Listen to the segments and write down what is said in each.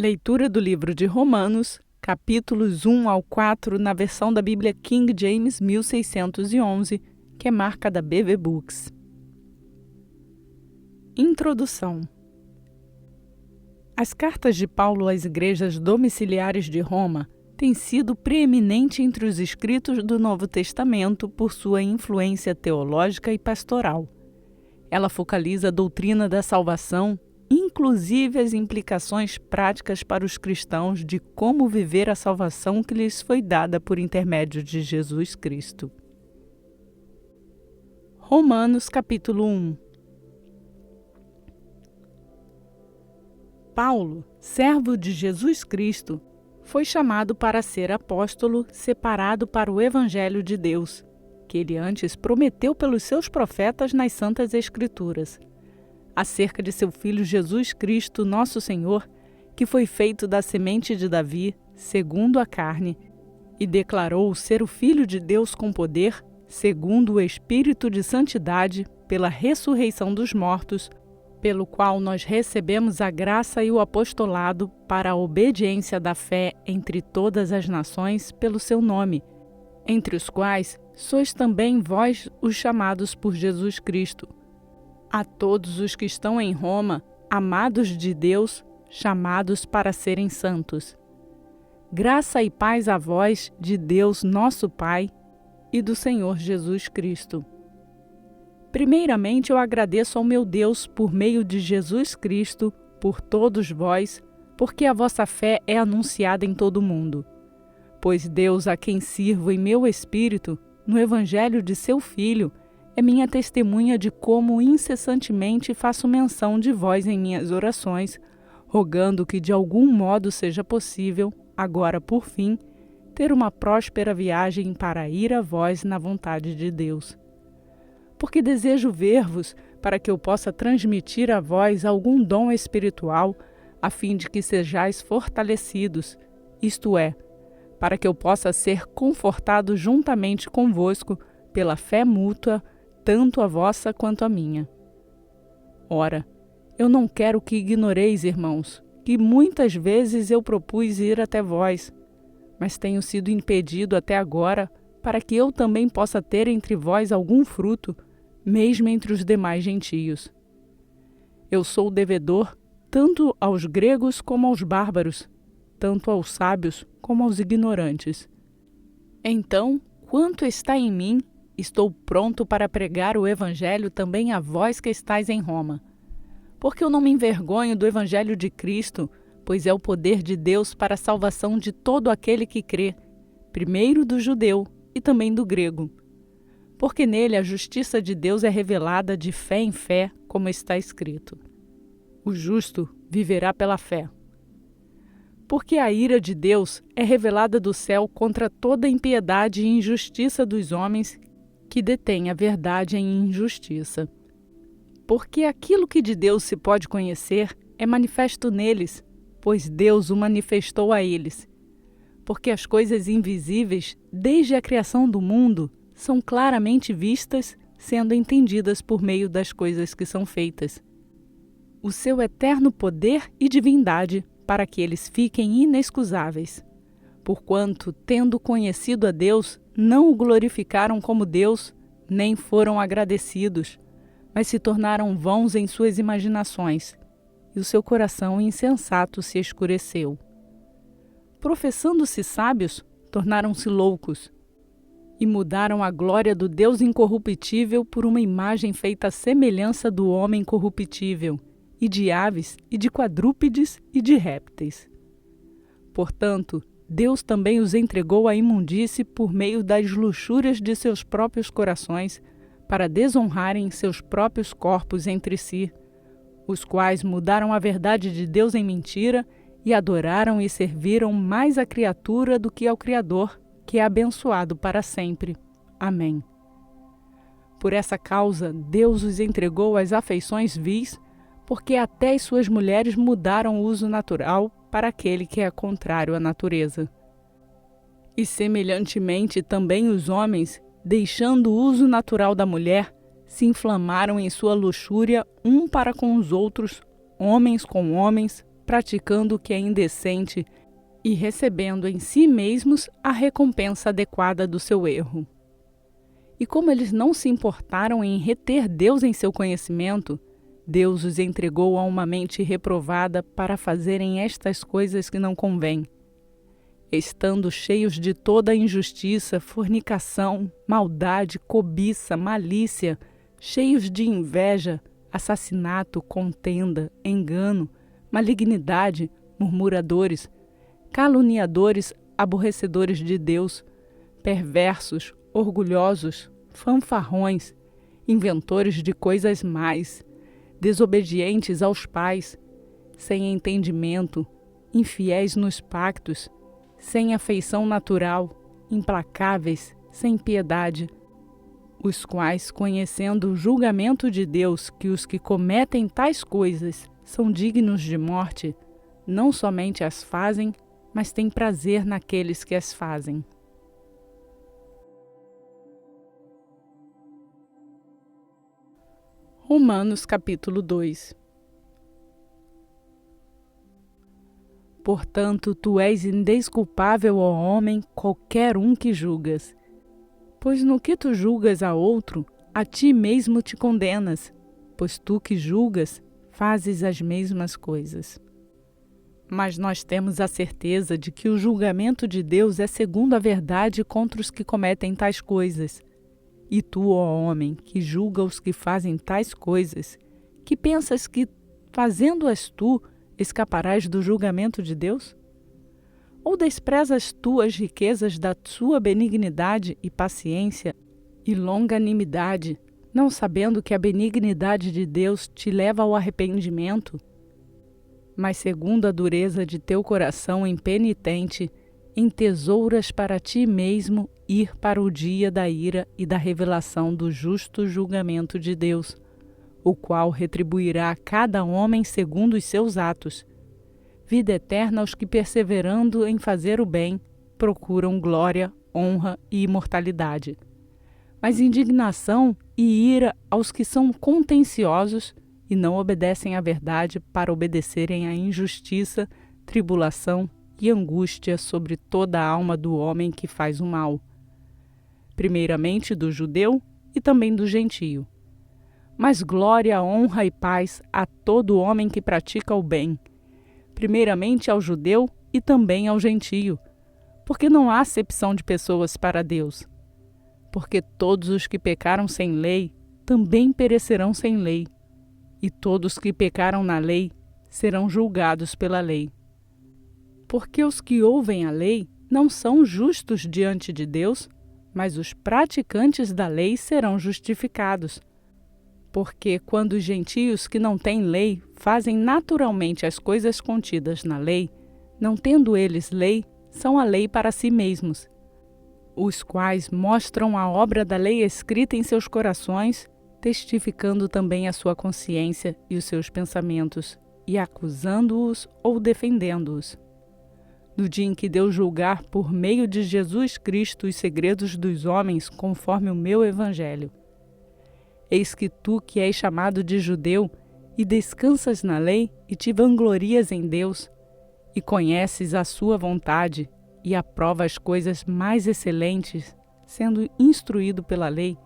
Leitura do livro de Romanos, capítulos 1 ao 4, na versão da Bíblia King James 1611, que é marca da BV Books. Introdução. As cartas de Paulo às igrejas domiciliares de Roma têm sido preeminente entre os escritos do Novo Testamento por sua influência teológica e pastoral. Ela focaliza a doutrina da salvação, inclusive as implicações práticas para os cristãos de como viver a salvação que lhes foi dada por intermédio de Jesus Cristo. Romanos capítulo 1. Paulo, servo de Jesus Cristo, foi chamado para ser apóstolo separado para o Evangelho de Deus, que ele antes prometeu pelos seus profetas nas Santas Escrituras, acerca de seu Filho Jesus Cristo, nosso Senhor, que foi feito da semente de Davi, segundo a carne, e declarou ser o Filho de Deus com poder, segundo o Espírito de Santidade, pela ressurreição dos mortos, pelo qual nós recebemos a graça e o apostolado para a obediência da fé entre todas as nações pelo seu nome, entre os quais sois também vós os chamados por Jesus Cristo. A todos os que estão em Roma, amados de Deus, chamados para serem santos. Graça e paz a vós, de Deus nosso Pai e do Senhor Jesus Cristo. Primeiramente eu agradeço ao meu Deus por meio de Jesus Cristo, por todos vós, porque a vossa fé é anunciada em todo o mundo. Pois Deus, a quem sirvo em meu espírito, no Evangelho de seu Filho, é minha testemunha de como incessantemente faço menção de vós em minhas orações, rogando que de algum modo seja possível, agora por fim, ter uma próspera viagem para ir a vós na vontade de Deus. Porque desejo ver-vos para que eu possa transmitir a vós algum dom espiritual, a fim de que sejais fortalecidos, isto é, para que eu possa ser confortado juntamente convosco pela fé mútua, tanto a vossa quanto a minha. Ora, eu não quero que ignoreis, irmãos, que muitas vezes eu propus ir até vós, mas tenho sido impedido até agora para que eu também possa ter entre vós algum fruto, mesmo entre os demais gentios. Eu sou devedor tanto aos gregos como aos bárbaros, tanto aos sábios como aos ignorantes. Então, quanto está em mim, estou pronto para pregar o Evangelho também a vós que estáis em Roma. Porque eu não me envergonho do Evangelho de Cristo, pois é o poder de Deus para a salvação de todo aquele que crê, primeiro do judeu e também do grego. Porque nele a justiça de Deus é revelada de fé em fé, como está escrito: o justo viverá pela fé. Porque a ira de Deus é revelada do céu contra toda impiedade e injustiça dos homens que detêm a verdade em injustiça. Porque aquilo que de Deus se pode conhecer é manifesto neles, pois Deus o manifestou a eles. Porque as coisas invisíveis, desde a criação do mundo, são claramente vistas, sendo entendidas por meio das coisas que são feitas. O seu eterno poder e divindade, para que eles fiquem inexcusáveis. Porquanto, tendo conhecido a Deus, não o glorificaram como Deus, nem foram agradecidos, mas se tornaram vãos em suas imaginações, e o seu coração insensato se escureceu. Professando-se sábios, tornaram-se loucos, e mudaram a glória do Deus incorruptível por uma imagem feita à semelhança do homem corruptível, e de aves, e de quadrúpedes, e de répteis. Portanto, Deus também os entregou à imundície por meio das luxúrias de seus próprios corações, para desonrarem seus próprios corpos entre si, os quais mudaram a verdade de Deus em mentira e adoraram e serviram mais a criatura do que ao Criador, que é abençoado para sempre. Amém. Por essa causa, Deus os entregou às afeições vis, porque até as suas mulheres mudaram o uso natural para aquele que é contrário à natureza. E semelhantemente também os homens, deixando o uso natural da mulher, se inflamaram em sua luxúria um para com os outros, homens com homens, praticando o que é indecente e recebendo em si mesmos a recompensa adequada do seu erro. E como eles não se importaram em reter Deus em seu conhecimento, Deus os entregou a uma mente reprovada para fazerem estas coisas que não convêm, estando cheios de toda injustiça, fornicação, maldade, cobiça, malícia, cheios de inveja, assassinato, contenda, engano, malignidade, murmuradores, caluniadores, aborrecedores de Deus, perversos, orgulhosos, fanfarrões, inventores de coisas más, desobedientes aos pais, sem entendimento, infiéis nos pactos, sem afeição natural, implacáveis, sem piedade, os quais, conhecendo o julgamento de Deus, que os que cometem tais coisas são dignos de morte, não somente as fazem, mas têm prazer naqueles que as fazem. Romanos capítulo 2. Portanto, tu és indesculpável, ó homem, qualquer um que julgas. Pois no que tu julgas a outro, a ti mesmo te condenas, pois tu que julgas, fazes as mesmas coisas. Mas nós temos a certeza de que o julgamento de Deus é segundo a verdade contra os que cometem tais coisas. E tu, ó homem, que julga os que fazem tais coisas, que pensas que, fazendo-as tu, escaparás do julgamento de Deus? Ou desprezas tu as riquezas da sua benignidade e paciência e longanimidade, não sabendo que a benignidade de Deus te leva ao arrependimento? Mas segundo a dureza de teu coração impenitente, entesouras para ti mesmo ir para o dia da ira e da revelação do justo julgamento de Deus, o qual retribuirá a cada homem segundo os seus atos. Vida eterna aos que, perseverando em fazer o bem, procuram glória, honra e imortalidade. Mas indignação e ira aos que são contenciosos e não obedecem à verdade para obedecerem à injustiça, tribulação e angústia sobre toda a alma do homem que faz o mal, primeiramente do judeu e também do gentio. Mas glória, honra e paz a todo homem que pratica o bem, primeiramente ao judeu e também ao gentio, porque não há acepção de pessoas para Deus. Porque todos os que pecaram sem lei também perecerão sem lei, e todos que pecaram na lei serão julgados pela lei. Porque os que ouvem a lei não são justos diante de Deus, mas os praticantes da lei serão justificados. Porque quando os gentios que não têm lei fazem naturalmente as coisas contidas na lei, não tendo eles lei, são a lei para si mesmos, os quais mostram a obra da lei escrita em seus corações, testificando também a sua consciência e os seus pensamentos, e acusando-os ou defendendo-os. No dia em que Deus julgar por meio de Jesus Cristo os segredos dos homens conforme o meu evangelho. Eis que tu, que és chamado de judeu, e descansas na lei, e te vanglorias em Deus, e conheces a sua vontade, e aprova as coisas mais excelentes, sendo instruído pela lei,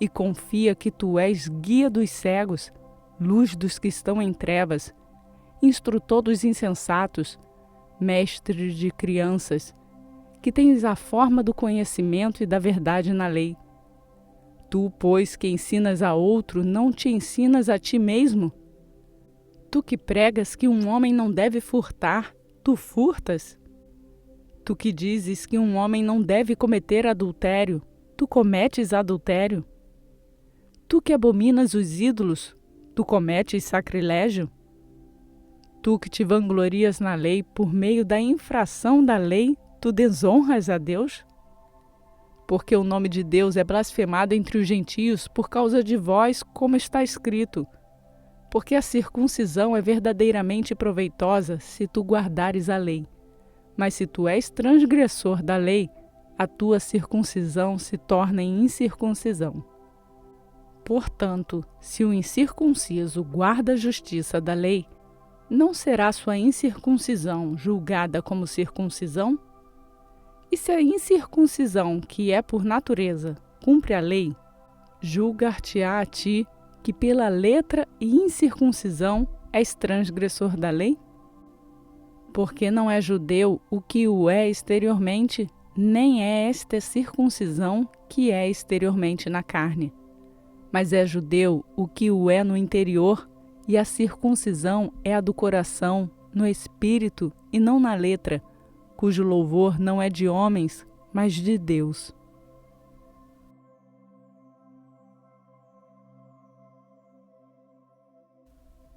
e confia que tu és guia dos cegos, luz dos que estão em trevas, instrutor dos insensatos, mestre de crianças, que tens a forma do conhecimento e da verdade na lei. Tu, pois, que ensinas a outro, não te ensinas a ti mesmo? Tu que pregas que um homem não deve furtar, tu furtas? Tu que dizes que um homem não deve cometer adultério, tu cometes adultério? Tu que abominas os ídolos, tu cometes sacrilégio? Tu que te vanglorias na lei, por meio da infração da lei, tu desonras a Deus? Porque o nome de Deus é blasfemado entre os gentios por causa de vós, como está escrito. Porque a circuncisão é verdadeiramente proveitosa se tu guardares a lei. Mas se tu és transgressor da lei, a tua circuncisão se torna em incircuncisão. Portanto, se o incircunciso guarda a justiça da lei, não será sua incircuncisão julgada como circuncisão? E se a incircuncisão, que é por natureza, cumpre a lei, julgar-te-á a ti, que pela letra e incircuncisão és transgressor da lei? Porque não é judeu o que o é exteriormente, nem é esta circuncisão que é exteriormente na carne. Mas é judeu o que o é no interior, e a circuncisão é a do coração, no espírito e não na letra, cujo louvor não é de homens, mas de Deus.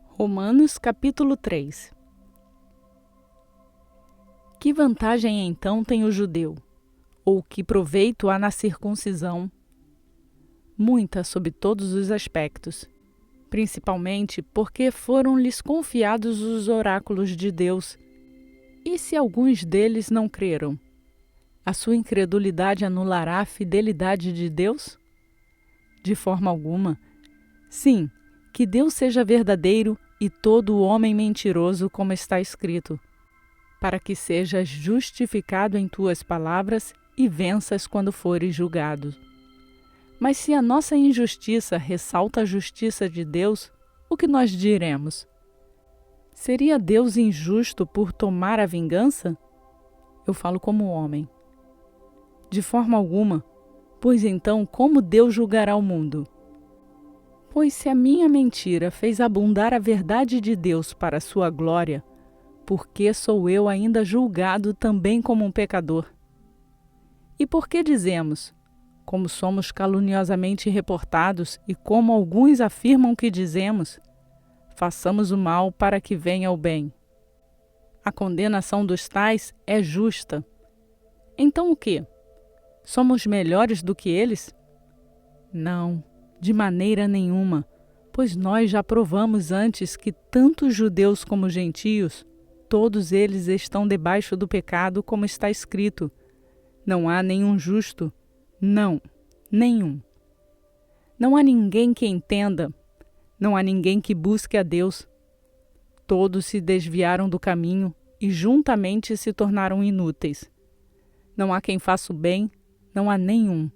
Romanos capítulo 3. Que vantagem então tem o judeu? Ou que proveito há na circuncisão? Muita sob todos os aspectos, principalmente porque foram-lhes confiados os oráculos de Deus. E se alguns deles não creram? A sua incredulidade anulará a fidelidade de Deus? De forma alguma. Sim, que Deus seja verdadeiro e todo o homem mentiroso, como está escrito, para que sejas justificado em tuas palavras e venças quando fores julgado. Mas se a nossa injustiça ressalta a justiça de Deus, o que nós diremos? Seria Deus injusto por tomar a vingança? Eu falo como homem. De forma alguma, pois então como Deus julgará o mundo? Pois se a minha mentira fez abundar a verdade de Deus para a sua glória, por que sou eu ainda julgado também como um pecador? E por que dizemos, como somos caluniosamente reportados e como alguns afirmam que dizemos, façamos o mal para que venha o bem? A condenação dos tais é justa. Então o quê? Somos melhores do que eles? Não, de maneira nenhuma, pois nós já provamos antes que tanto judeus como gentios, todos eles estão debaixo do pecado, como está escrito. Não há nenhum justo, não, nenhum. Não há ninguém que entenda, não há ninguém que busque a Deus. Todos se desviaram do caminho e juntamente se tornaram inúteis. Não há quem faça o bem, não há nenhum.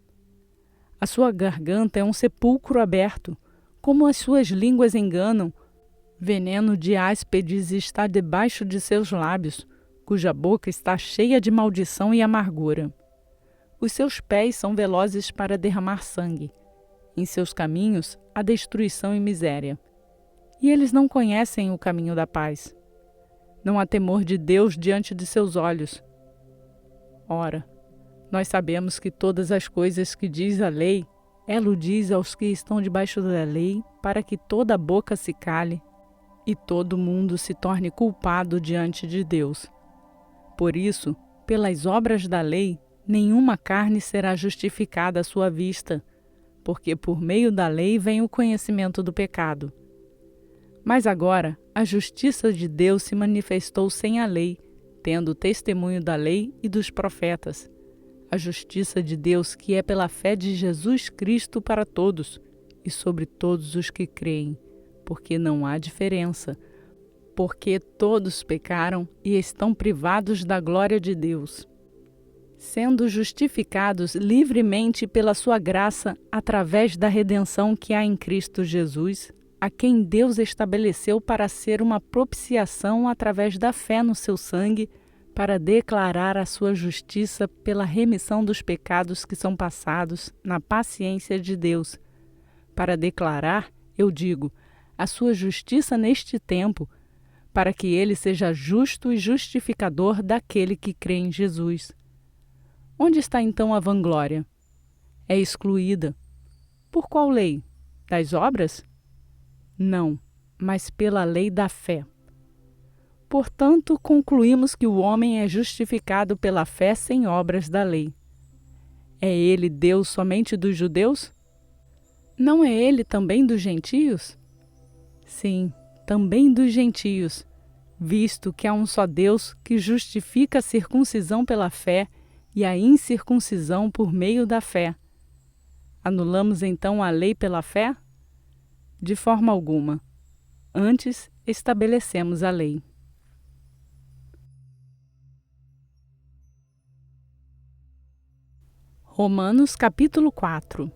A sua garganta é um sepulcro aberto, como as suas línguas enganam. Veneno de áspides está debaixo de seus lábios, cuja boca está cheia de maldição e amargura. Os seus pés são velozes para derramar sangue. Em seus caminhos há destruição e miséria. E eles não conhecem o caminho da paz. Não há temor de Deus diante de seus olhos. Ora, nós sabemos que todas as coisas que diz a lei, ela o diz aos que estão debaixo da lei, para que toda boca se cale e todo mundo se torne culpado diante de Deus. Por isso, pelas obras da lei, nenhuma carne será justificada à sua vista, porque por meio da lei vem o conhecimento do pecado. Mas agora, a justiça de Deus se manifestou sem a lei, tendo o testemunho da lei e dos profetas. A justiça de Deus que é pela fé de Jesus Cristo para todos, e sobre todos os que creem, porque não há diferença, porque todos pecaram e estão privados da glória de Deus, sendo justificados livremente pela sua graça através da redenção que há em Cristo Jesus, a quem Deus estabeleceu para ser uma propiciação através da fé no seu sangue, para declarar a sua justiça pela remissão dos pecados que são passados na paciência de Deus, para declarar, eu digo, a sua justiça neste tempo, para que ele seja justo e justificador daquele que crê em Jesus. Onde está então a vanglória? É excluída. Por qual lei? Das obras? Não, mas pela lei da fé. Portanto, concluímos que o homem é justificado pela fé sem obras da lei. É ele Deus somente dos judeus? Não é ele também dos gentios? Sim, também dos gentios, visto que há um só Deus que justifica a circuncisão pela fé e a incircuncisão por meio da fé. Anulamos então a lei pela fé? De forma alguma. antes estabelecemos a lei. Romanos capítulo 4.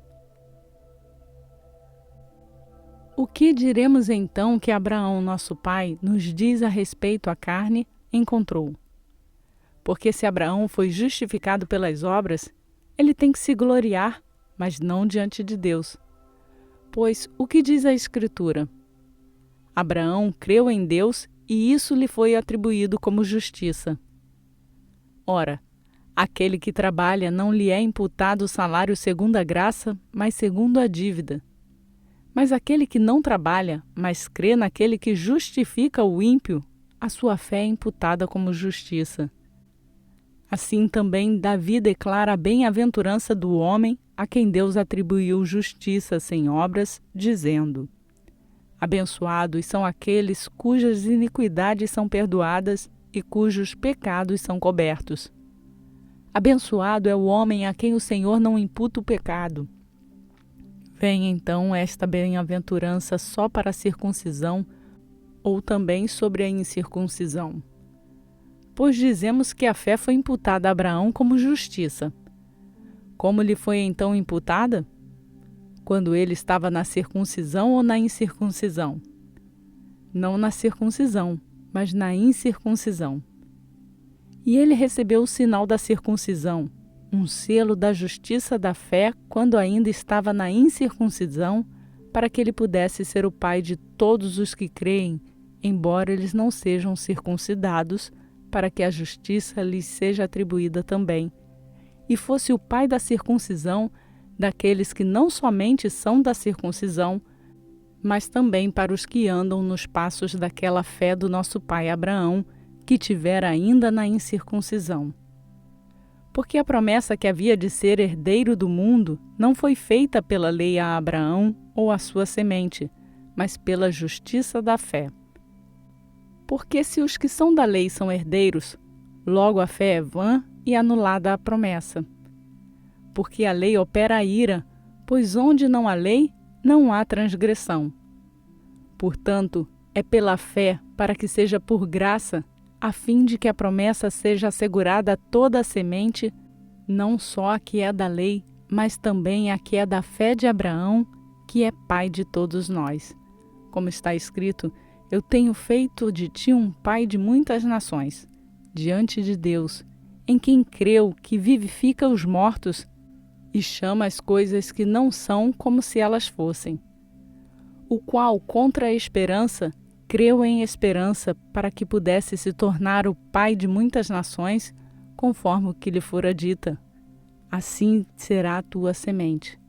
O que diremos então que Abraão, nosso pai, nos diz a respeito à carne, encontrou? Porque se Abraão foi justificado pelas obras, ele tem que se gloriar, mas não diante de Deus. Pois o que diz a Escritura? Abraão creu em Deus e isso lhe foi atribuído como justiça. Ora, aquele que trabalha não lhe é imputado o salário segundo a graça, mas segundo a dívida. Mas aquele que não trabalha, mas crê naquele que justifica o ímpio, a sua fé é imputada como justiça. Assim também Davi declara a bem-aventurança do homem a quem Deus atribuiu justiça sem obras, dizendo: abençoados são aqueles cujas iniquidades são perdoadas e cujos pecados são cobertos. Abençoado é o homem a quem o Senhor não imputa o pecado. Vem então esta bem-aventurança só para a circuncisão ou também sobre a incircuncisão? Pois dizemos que a fé foi imputada a Abraão como justiça. Como lhe foi então imputada? Quando ele estava na circuncisão ou na incircuncisão? Não na circuncisão, mas na incircuncisão. E ele recebeu o sinal da circuncisão, um selo da justiça da fé, quando ainda estava na incircuncisão, para que ele pudesse ser o pai de todos os que creem, embora eles não sejam circuncidados, para que a justiça lhes seja atribuída também, e fosse o pai da circuncisão daqueles que não somente são da circuncisão, mas também para os que andam nos passos daquela fé do nosso pai Abraão, que tivera ainda na incircuncisão. Porque a promessa que havia de ser herdeiro do mundo não foi feita pela lei a Abraão ou a sua semente, mas pela justiça da fé. Porque se os que são da lei são herdeiros, logo a fé é vã e anulada a promessa. Porque a lei opera a ira, pois onde não há lei, não há transgressão. Portanto, é pela fé, para que seja por graça, a fim de que a promessa seja assegurada a toda a semente, não só a que é da lei, mas também a que é da fé de Abraão, que é pai de todos nós. Como está escrito: eu tenho feito de ti um pai de muitas nações, diante de Deus, em quem creu que vivifica os mortos e chama as coisas que não são como se elas fossem. O qual, contra a esperança, creu em esperança para que pudesse se tornar o pai de muitas nações, conforme o que lhe fora dita: assim será a tua semente.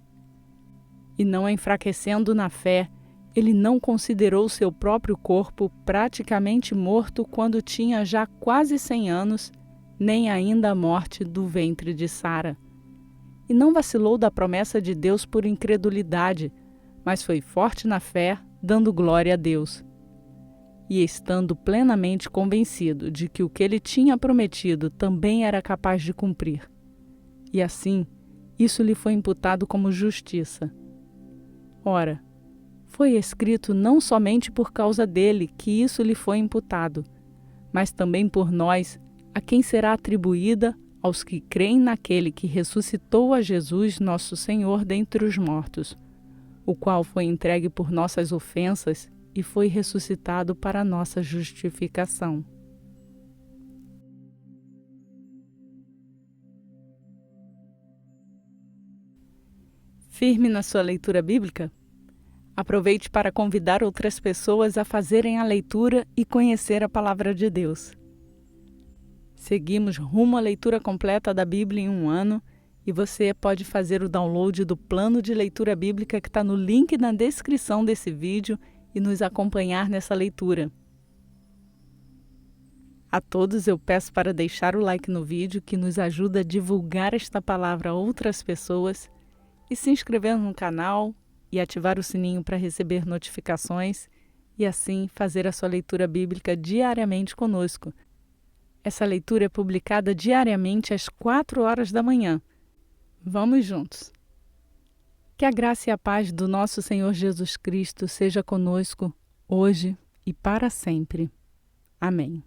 E não enfraquecendo na fé, ele não considerou seu próprio corpo praticamente morto quando tinha já quase 100 anos, nem ainda a morte do ventre de Sara. E não vacilou da promessa de Deus por incredulidade, mas foi forte na fé, dando glória a Deus. E estando plenamente convencido de que o que ele tinha prometido também era capaz de cumprir. E assim, isso lhe foi imputado como justiça. Ora, foi escrito não somente por causa dele que isso lhe foi imputado, mas também por nós, a quem será atribuída aos que creem naquele que ressuscitou a Jesus, nosso Senhor, dentre os mortos, o qual foi entregue por nossas ofensas e foi ressuscitado para a nossa justificação. Firme na sua leitura bíblica? Aproveite para convidar outras pessoas a fazerem a leitura e conhecer a Palavra de Deus. Seguimos rumo à leitura completa da Bíblia em 1 ano e você pode fazer o download do plano de leitura bíblica que está no link na descrição desse vídeo e nos acompanhar nessa leitura. A todos eu peço para deixar o like no vídeo, que nos ajuda a divulgar esta palavra a outras pessoas, e se inscrever no canal e ativar o sininho para receber notificações e assim fazer a sua leitura bíblica diariamente conosco. Essa leitura é publicada diariamente às 4 horas da manhã. Vamos juntos! Que a graça e a paz do nosso Senhor Jesus Cristo seja conosco hoje, e para sempre. Amém.